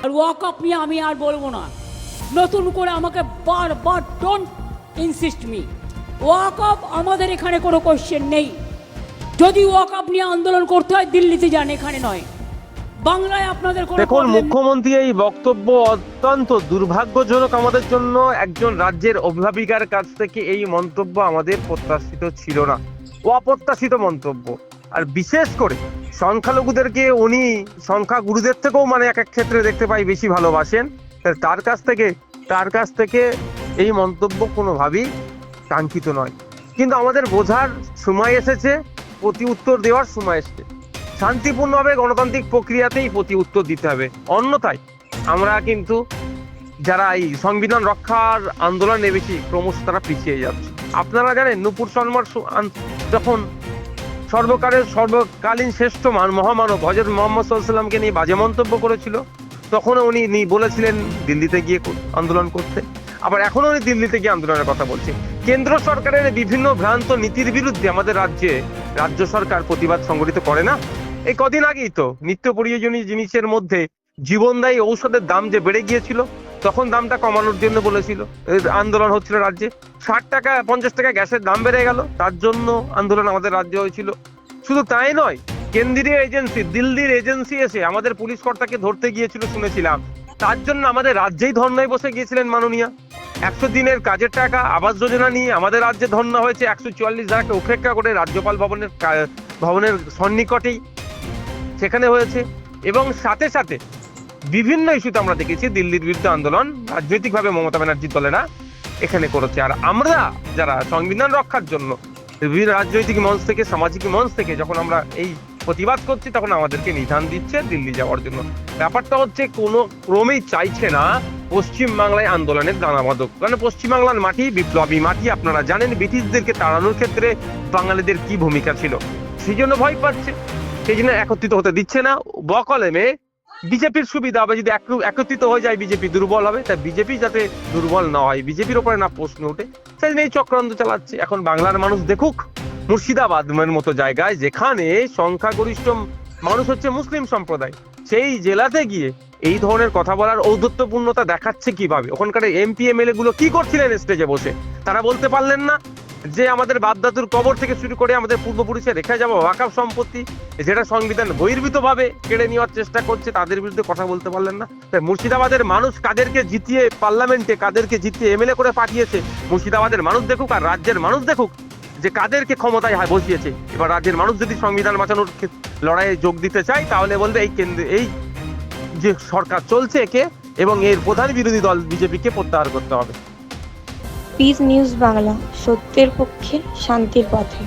আর ওয়াকআপ নিয়ে আমি আর বলবো না, নতুন করে আমাকে বারবার ডোন্ট ইনসিস্ট মি। ওয়াকআপ আমাদের এখানে কোনো কোশ্চেন নেই। যদি ওয়াকআপ নিয়ে আন্দোলন করতে হয় দিল্লিতে যান, এখানে নয়। বাংলায় আপনাদের কোনো দেখুন, মুখ্যমন্ত্রী এই বক্তব্য অত্যন্ত দুর্ভাগ্যজনক আমাদের জন্য। একজন রাজ্যের অভিভাবিকার কাছ থেকে এই মন্তব্য আমাদের প্রত্যাশিত ছিল না, অপ্রত্যাশিত মন্তব্য। আর বিশেষ করে সংখ্যালঘুদেরকে উনি সংখ্যাগুরুদের থেকেও মানে এক এক ক্ষেত্রে দেখতে পাই বেশি ভালোবাসেন। তার কাছ থেকে এই মন্তব্য কোনোভাবেই কাঙ্ক্ষিত নয়। কিন্তু আমাদের বোঝার সময় এসেছে, প্রতি উত্তর দেওয়ার সময় এসেছে। শান্তিপূর্ণভাবে গণতান্ত্রিক প্রক্রিয়াতেই প্রতি উত্তর দিতে হবে, অন্যথায় আমরা কিন্তু যারা এই সংবিধান রক্ষার আন্দোলন নেমেছি ক্রমশ তারা পিছিয়ে যাচ্ছে। আপনারা জানেন, নূপুর শর্মার যখন সর্বকালীন শ্রেষ্ঠ মহামানব হযরত মুহাম্মদ সাল্লাল্লাহু আলাইহি ওয়াসাল্লামকে নিয়ে বাজে মন্তব্য করেছিল, তখন উনি বলেছিলেন দিল্লিতে গিয়ে আন্দোলন করতে। আবার এখনো উনি দিল্লিতে গিয়ে আন্দোলনের কথা বলছে। কেন্দ্র সরকারের বিভিন্ন ভ্রান্ত নীতির বিরুদ্ধে আমাদের রাজ্য সরকার প্রতিবাদ সংগঠিত করে না। এই কদিন আগেই তো নিত্য প্রয়োজনীয় জিনিসের মধ্যে জীবনদায়ী ঔষধের দাম যে বেড়ে গিয়েছিল, তখন দামটা কমানোর জন্য বলেছিল, আন্দোলন হচ্ছিল রাজ্যে। 60 টাকা 50 টাকা গ্যাসের দাম বেড়ে গেল, তার জন্য আন্দোলন আমাদের রাজ্যে হয়েছিল। শুধু তাই নয়, কেন্দ্রীয় এজেন্সি দিল্লির এজেন্সি এসে আমাদের পুলিশ কর্তাকে ধরতে গিয়েছিল শুনেছিলাম, তার জন্য আমাদের রাজ্যেই ধর্নায় বসে গিয়েছিলেন মাননীয়া। 100 দিনের কাজের টাকা আবাস যোজনা নিয়ে আমাদের রাজ্যে ধর্না হয়েছে 144 ধারাকে উপেক্ষা করে রাজ্যপাল ভবনের সন্নিকটেই সেখানে হয়েছে। এবং সাথে সাথে বিভিন্ন ইস্যুতে আমরা দেখেছি দিল্লির বিরুদ্ধে আন্দোলন রাজনৈতিকভাবে মমতা ব্যানার্জির দলেরা এখানে করেছে। আর আমরা যারা সংবিধান রক্ষার জন্য বিভিন্ন রাজনৈতিক মঞ্চ থেকে, সামাজিক মঞ্চ থেকে যখন আমরা এই প্রতিবাদ করছি, তখন আমাদেরকে নিধান দিচ্ছে দিল্লি যাওয়ার জন্য। ব্যাপারটা হচ্ছে কোনো ক্রমেই চাইছে না পশ্চিম বাংলায় আন্দোলনের দানা বাঁধক। কারণ পশ্চিমবাংলার মাটি বিপ্লবী মাটি, আপনারা জানেন ব্রিটিশদেরকে তাড়ানোর ক্ষেত্রে বাঙালিদের কি ভূমিকা ছিল, সেই জন্য ভয় পাচ্ছে, সেই জন্য একত্রিত হতে দিচ্ছে না। বকলেমে বিজেপির সুবিধা হবে, যদি একত্রিত হয়ে যায় বিজেপি দুর্বল হবে, তাই বিজেপি যাতে দুর্বল না হয়, বিজেপির ওপরে না প্রশ্ন ওঠে, সেই জন্য এই চক্রান্ত চালাচ্ছে। এখন বাংলার মানুষ দেখুক, মুর্শিদাবাদের মতো জায়গায় যেখানে সংখ্যাগরিষ্ঠ মানুষ হচ্ছে মুসলিম সম্প্রদায়, সেই জেলাতে গিয়ে এই ধরনের কথা বলার ঔদ্ধত্যপূর্ণতা দেখাচ্ছে কিভাবে। ওখানকার এমপি এমএলএ গুলো কি করছিলেন স্টেজে বসে? তারা বলতে পারলেন না যে আমাদের বাপদাদুর কবর থেকে শুরু করে আমাদের পূর্বপুরুষে রেখে যাবো ওয়াকফ সম্পত্তি, যেটা সংবিধান বহির্ভূত ভাবে কেড়ে নেওয়ার চেষ্টা করছে, তাদের বিরুদ্ধে কথা বলতে পারলেন না? তাই মুর্শিদাবাদের মানুষ কাদেরকে জিতিয়ে পার্লামেন্টে, কাদেরকে জিতিয়ে এমএলএ করে পাঠিয়েছে, মুর্শিদাবাদের মানুষ দেখুক, আর রাজ্যের মানুষ দেখুক যে কাদেরকে ক্ষমতায় বসিয়েছে। এবার রাজ্যের মানুষ যদি সংবিধান বাঁচানোর লড়াইয়ে যোগ দিতে চায়, তাহলে বলবে এই যে সরকার চলছে একে এবং এর প্রধান বিরোধী দল বিজেপিকে প্রত্যাহার করতে হবে। পিস নিউজ বাংলা, সত্যের পক্ষে শান্তির পথে।